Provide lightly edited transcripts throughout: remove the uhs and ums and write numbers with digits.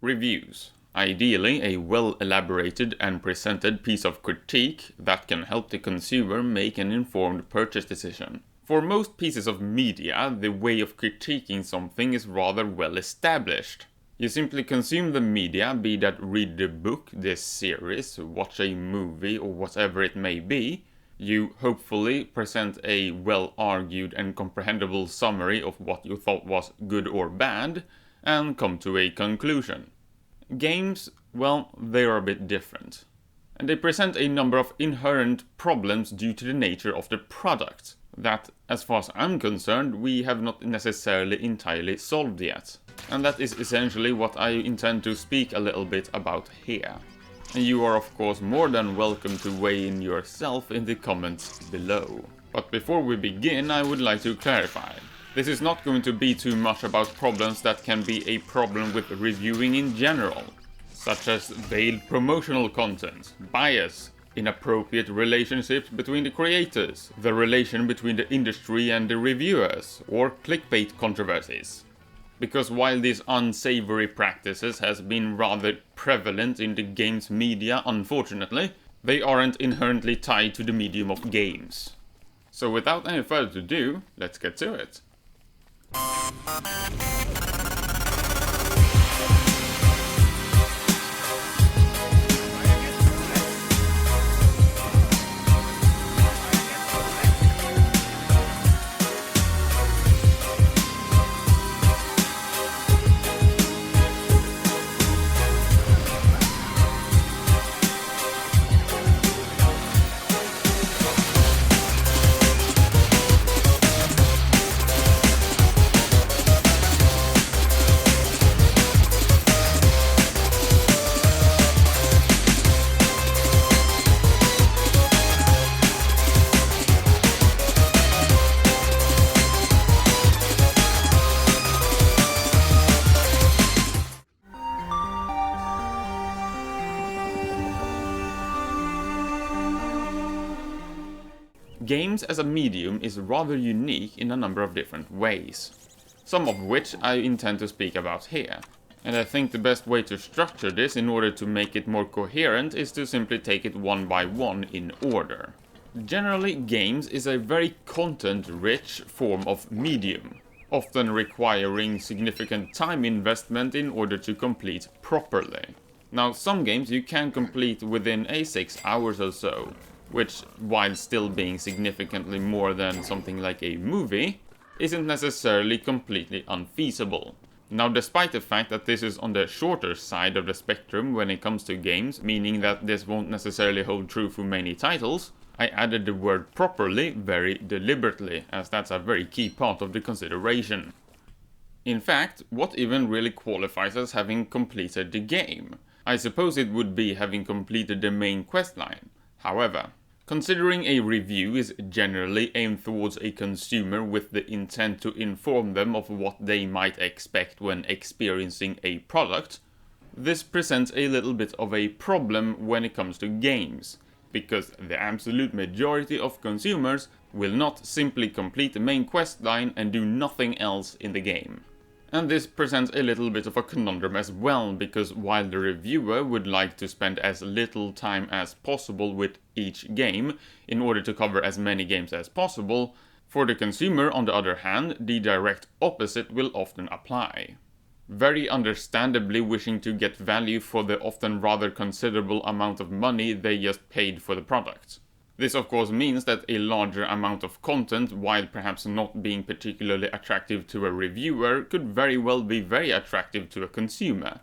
Reviews. Ideally, a well-elaborated and presented piece of critique that can help the consumer make an informed purchase decision. For most pieces of media, the way of critiquing something is rather well established. You simply consume the media, be that read the book, the series, watch a movie, or whatever it may be. You hopefully present a well-argued and comprehensible summary of what you thought was good or bad, and come to a conclusion. Games, well, they are a bit different. And they present a number of inherent problems due to the nature of the product that, as far as I'm concerned, we have not necessarily entirely solved yet. And that is essentially what I intend to speak a little bit about here. And you are of course more than welcome to weigh in yourself in the comments below. But before we begin, I would like to clarify. This is not going to be too much about problems that can be a problem with reviewing in general, such as veiled promotional content, bias, inappropriate relationships between the creators, the relation between the industry and the reviewers, or clickbait controversies. Because while these unsavory practices has been rather prevalent in the games media, unfortunately, they aren't inherently tied to the medium of games. So without any further ado, let's get to it. Games as a medium is rather unique in a number of different ways, some of which I intend to speak about here. And I think the best way to structure this in order to make it more coherent is to simply take it one by one in order. Generally, games is a very content-rich form of medium, often requiring significant time investment in order to complete properly. Now, some games you can complete within 6 hours or so, which, while still being significantly more than something like a movie, isn't necessarily completely unfeasible. Now, despite the fact that this is on the shorter side of the spectrum when it comes to games, meaning that this won't necessarily hold true for many titles, I added the word properly very deliberately, as that's a very key part of the consideration. In fact, what even really qualifies as having completed the game? I suppose it would be having completed the main questline. However, considering a review is generally aimed towards a consumer with the intent to inform them of what they might expect when experiencing a product, this presents a little bit of a problem when it comes to games, because the absolute majority of consumers will not simply complete the main questline and do nothing else in the game. And this presents a little bit of a conundrum as well, because while the reviewer would like to spend as little time as possible with each game in order to cover as many games as possible, for the consumer, on the other hand, the direct opposite will often apply. Very understandably wishing to get value for the often rather considerable amount of money they just paid for the product. This of course means that a larger amount of content, while perhaps not being particularly attractive to a reviewer, could very well be very attractive to a consumer.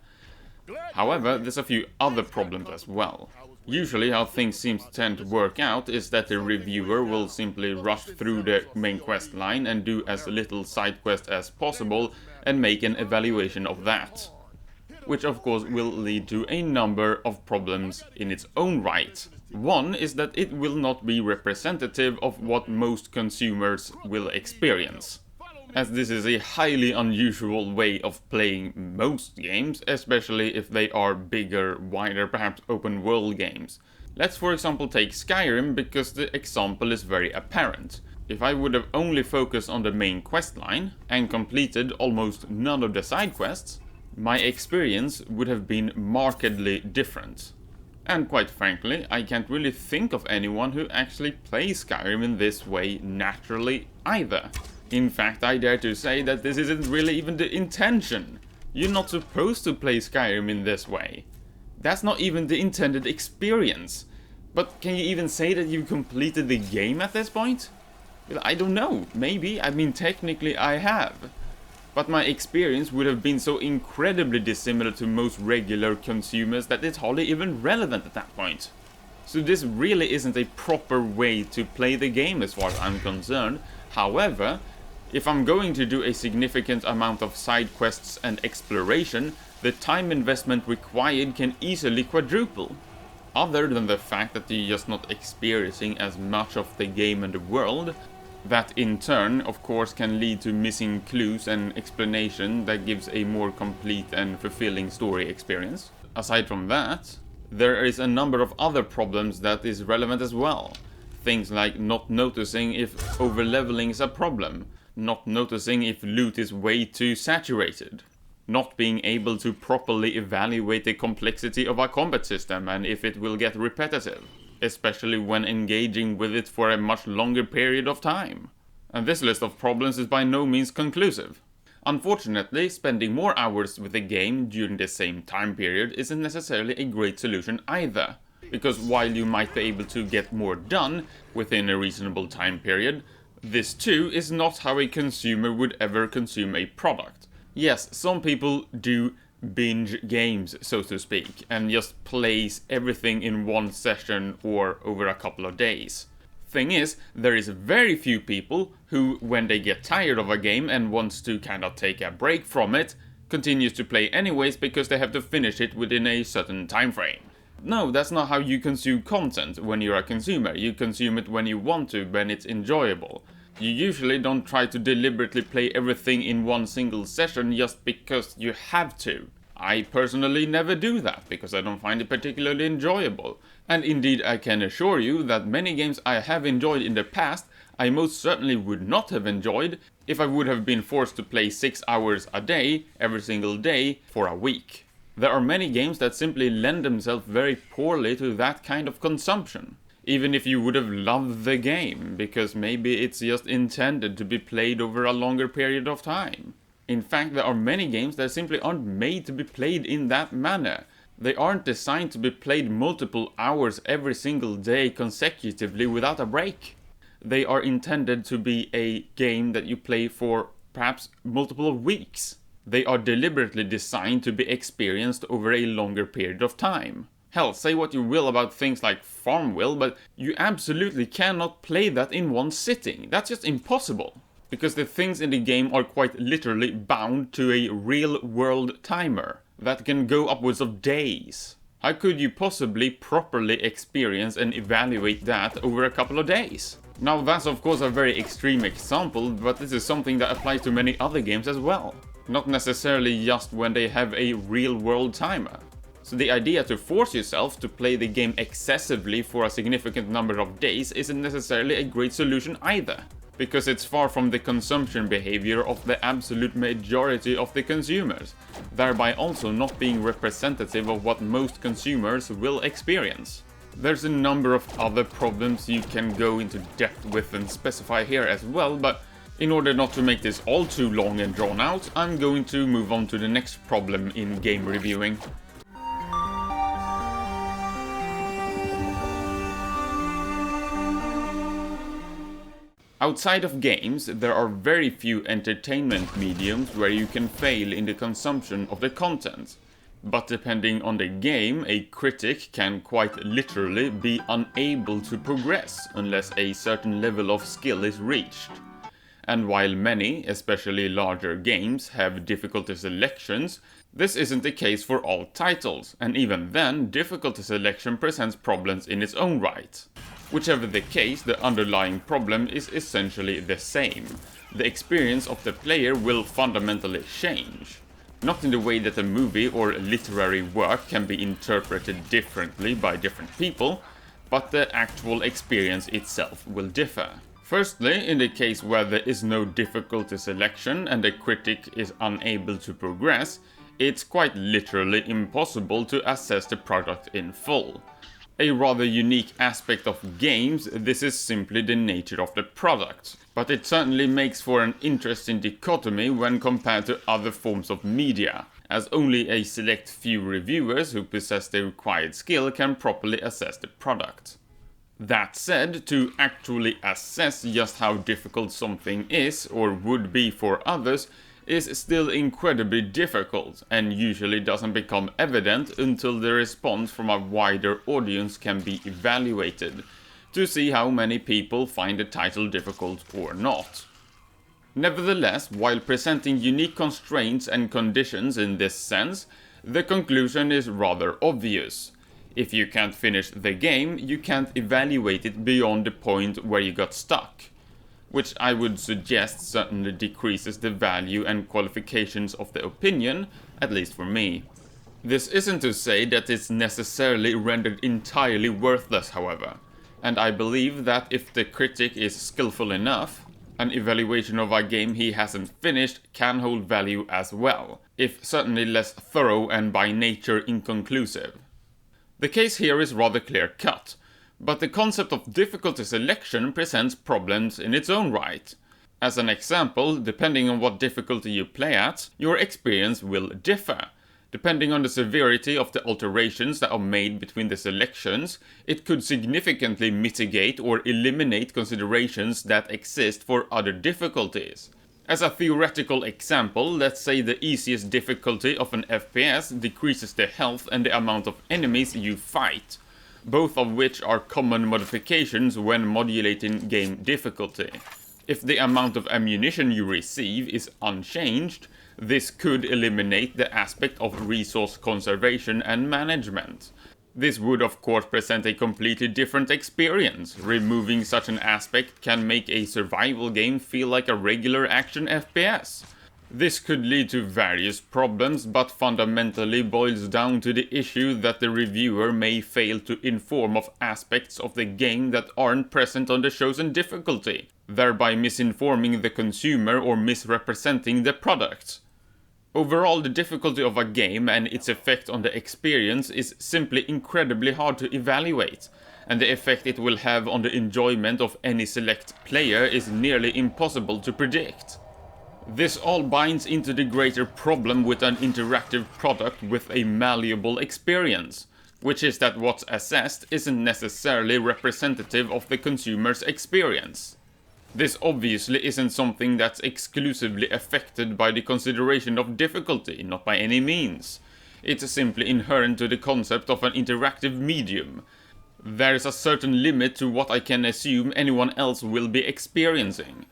However, there's a few other problems as well. Usually how things seem to tend to work out is that the reviewer will simply rush through the main quest line and do as little side quest as possible and make an evaluation of that. Which of course will lead to a number of problems in its own right. One is that it will not be representative of what most consumers will experience, as this is a highly unusual way of playing most games, especially if they are bigger, wider, perhaps open world games. Let's for example take Skyrim, because the example is very apparent. If I would have only focused on the main quest line and completed almost none of the side quests, my experience would have been markedly different. And quite frankly, I can't really think of anyone who actually plays Skyrim in this way naturally either. In fact, I dare to say that this isn't really even the intention. You're not supposed to play Skyrim in this way. That's not even the intended experience. But can you even say that you've completed the game at this point? Well, I don't know, maybe, I mean technically I have. But my experience would have been so incredibly dissimilar to most regular consumers that it's hardly even relevant at that point. So this really isn't a proper way to play the game as far as I'm concerned. However, if I'm going to do a significant amount of side quests and exploration, the time investment required can easily quadruple. Other than the fact that you're just not experiencing as much of the game and the world, that in turn, of course, can lead to missing clues and explanation that gives a more complete and fulfilling story experience. Aside from that, there is a number of other problems that is relevant as well. Things like not noticing if overleveling is a problem, not noticing if loot is way too saturated, not being able to properly evaluate the complexity of a combat system and if it will get repetitive, especially when engaging with it for a much longer period of time. And this list of problems is by no means conclusive. Unfortunately, spending more hours with the game during the same time period isn't necessarily a great solution either, because while you might be able to get more done within a reasonable time period, this too is not how a consumer would ever consume a product. Yes, some people do binge games, so to speak, and just plays everything in one session or over a couple of days. Thing is, there is very few people who, when they get tired of a game and wants to kind of take a break from it, continues to play anyways because they have to finish it within a certain time frame. No, that's not how you consume content when you're a consumer. You consume it when you want to, when it's enjoyable. You usually don't try to deliberately play everything in one single session just because you have to. I personally never do that, because I don't find it particularly enjoyable. And indeed, I can assure you that many games I have enjoyed in the past, I most certainly would not have enjoyed if I would have been forced to play 6 hours a day, every single day, for a week. There are many games that simply lend themselves very poorly to that kind of consumption. Even if you would have loved the game, because maybe it's just intended to be played over a longer period of time. In fact, there are many games that simply aren't made to be played in that manner. They aren't designed to be played multiple hours every single day consecutively without a break. They are intended to be a game that you play for perhaps multiple weeks. They are deliberately designed to be experienced over a longer period of time. Hell, say what you will about things like Farmville, but you absolutely cannot play that in one sitting. That's just impossible. Because the things in the game are quite literally bound to a real-world timer that can go upwards of days. How could you possibly properly experience and evaluate that over a couple of days? Now that's of course a very extreme example, but this is something that applies to many other games as well. Not necessarily just when they have a real-world timer. So the idea to force yourself to play the game excessively for a significant number of days isn't necessarily a great solution either, because it's far from the consumption behavior of the absolute majority of the consumers, thereby also not being representative of what most consumers will experience. There's a number of other problems you can go into depth with and specify here as well, but in order not to make this all too long and drawn out, I'm going to move on to the next problem in game reviewing. Outside of games, there are very few entertainment mediums where you can fail in the consumption of the content. But depending on the game, a critic can quite literally be unable to progress unless a certain level of skill is reached. And while many, especially larger games, have difficulty selections, this isn't the case for all titles, and even then, difficulty selection presents problems in its own right. Whichever the case, the underlying problem is essentially the same. The experience of the player will fundamentally change. Not in the way that a movie or literary work can be interpreted differently by different people, but the actual experience itself will differ. Firstly, in the case where there is no difficulty selection and the critic is unable to progress, It's quite literally impossible to assess the product in full. A rather unique aspect of games, this is simply the nature of the product, but it certainly makes for an interesting dichotomy when compared to other forms of media, as only a select few reviewers who possess the required skill can properly assess the product. That said, to actually assess just how difficult something is, or would be for others, is still incredibly difficult, and usually doesn't become evident until the response from a wider audience can be evaluated, to see how many people find the title difficult or not. Nevertheless, while presenting unique constraints and conditions in this sense, the conclusion is rather obvious. If you can't finish the game, you can't evaluate it beyond the point where you got stuck, which I would suggest certainly decreases the value and qualifications of the opinion, at least for me. This isn't to say that it's necessarily rendered entirely worthless, however, and I believe that if the critic is skillful enough, an evaluation of a game he hasn't finished can hold value as well, if certainly less thorough and by nature inconclusive. The case here is rather clear-cut, but the concept of difficulty selection presents problems in its own right. As an example, depending on what difficulty you play at, your experience will differ. Depending on the severity of the alterations that are made between the selections, it could significantly mitigate or eliminate considerations that exist for other difficulties. As a theoretical example, let's say the easiest difficulty of an FPS decreases the health and the amount of enemies you fight, both of which are common modifications when modulating game difficulty. If the amount of ammunition you receive is unchanged, this could eliminate the aspect of resource conservation and management. This would of course present a completely different experience. Removing such an aspect can make a survival game feel like a regular action FPS. This could lead to various problems, but fundamentally boils down to the issue that the reviewer may fail to inform of aspects of the game that aren't present on the chosen difficulty, thereby misinforming the consumer or misrepresenting the product. Overall, the difficulty of a game and its effect on the experience is simply incredibly hard to evaluate, and the effect it will have on the enjoyment of any select player is nearly impossible to predict. This all binds into the greater problem with an interactive product with a malleable experience, which is that what's assessed isn't necessarily representative of the consumer's experience. This obviously isn't something that's exclusively affected by the consideration of difficulty, not by any means. It's simply inherent to the concept of an interactive medium. There's a certain limit to what I can assume anyone else will be experiencing.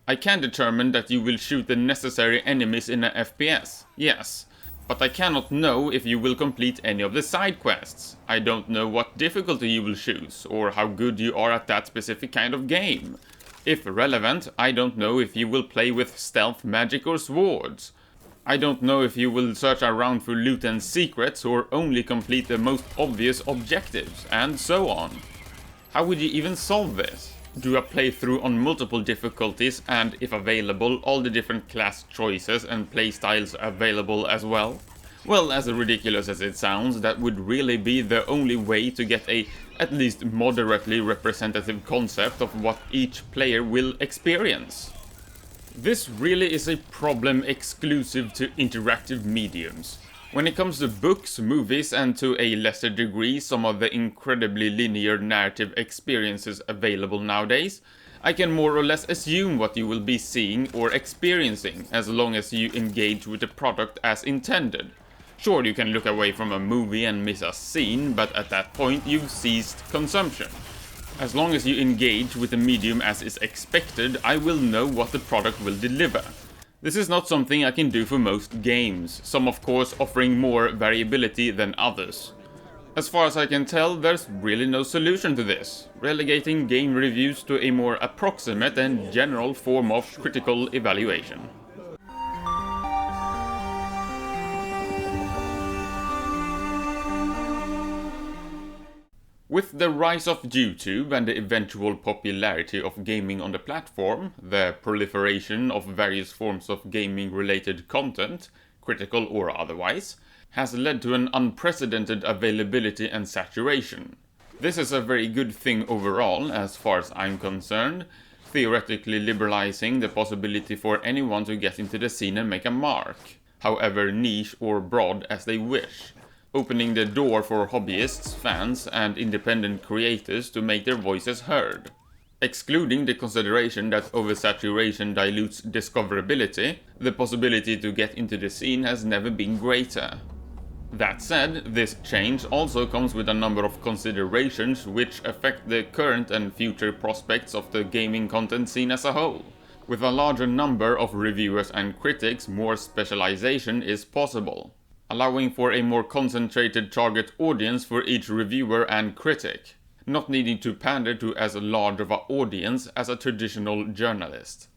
I can determine that you will shoot the necessary enemies in an FPS, yes, but I cannot know if you will complete any of the side quests. I don't know what difficulty you will choose, or how good you are at that specific kind of game. If relevant, I don't know if you will play with stealth, magic or swords. I don't know if you will search around for loot and secrets or only complete the most obvious objectives, and so on. How would you even solve this? Do a playthrough on multiple difficulties and, if available, all the different class choices and playstyles available as well? Well, as ridiculous as it sounds, that would really be the only way to get a at least moderately representative concept of what each player will experience. This really is a problem exclusive to interactive mediums. When it comes to books, movies, and to a lesser degree some of the incredibly linear narrative experiences available nowadays, I can more or less assume what you will be seeing or experiencing as long as you engage with the product as intended. Sure, you can look away from a movie and miss a scene, but at that point you've ceased consumption. As long as you engage with the medium as is expected, I will know what the product will deliver. This is not something I can do for most games, some of course offering more variability than others. As far as I can tell, there's really no solution to this, relegating game reviews to a more approximate and general form of critical evaluation. With the rise of YouTube and the eventual popularity of gaming on the platform, the proliferation of various forms of gaming-related content, critical or otherwise, has led to an unprecedented availability and saturation. This is a very good thing overall, as far as I'm concerned, theoretically liberalizing the possibility for anyone to get into the scene and make a mark, however niche or broad as they wish, opening the door for hobbyists, fans, and independent creators to make their voices heard. Excluding the consideration that oversaturation dilutes discoverability, the possibility to get into the scene has never been greater. That said, this change also comes with a number of considerations which affect the current and future prospects of the gaming content scene as a whole. With a larger number of reviewers and critics, more specialization is possible, allowing for a more concentrated target audience for each reviewer and critic, not needing to pander to as large of an audience as a traditional journalist.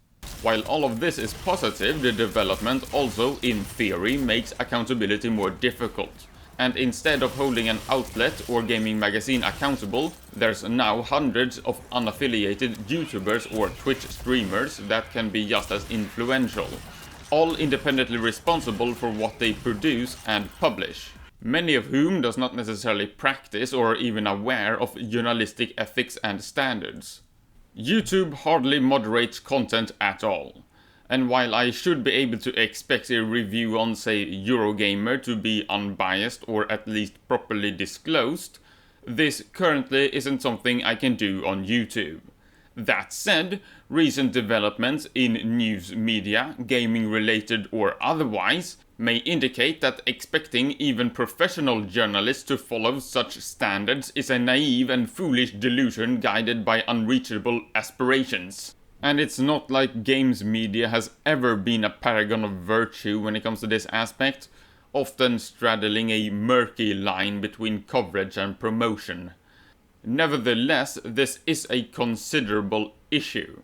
While all of this is positive, the development also, in theory, makes accountability more difficult. And instead of holding an outlet or gaming magazine accountable, there's now hundreds of unaffiliated YouTubers or Twitch streamers that can be just as influential, all independently responsible for what they produce and publish, many of whom does not necessarily practice or even aware of journalistic ethics and standards. YouTube hardly moderates content at all, and while I should be able to expect a review on, say, Eurogamer to be unbiased or at least properly disclosed, this currently isn't something I can do on YouTube. That said, recent developments in news media, gaming related or otherwise, may indicate that expecting even professional journalists to follow such standards is a naive and foolish delusion guided by unreachable aspirations. And it's not like games media has ever been a paragon of virtue when it comes to this aspect, often straddling a murky line between coverage and promotion. Nevertheless, this is a considerable issue.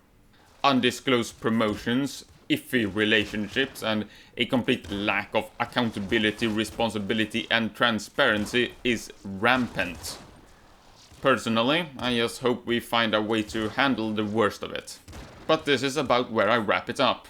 Undisclosed promotions, iffy relationships, and a complete lack of accountability, responsibility, and transparency is rampant. Personally, I just hope we find a way to handle the worst of it. But this is about where I wrap it up.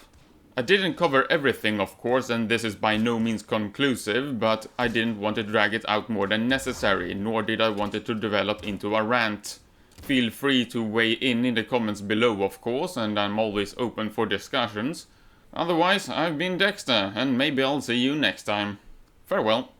I didn't cover everything, of course, and this is by no means conclusive, but I didn't want to drag it out more than necessary, nor did I want it to develop into a rant. Feel free to weigh in the comments below, of course, and I'm always open for discussions. Otherwise, I've been Dexter, and maybe I'll see you next time. Farewell.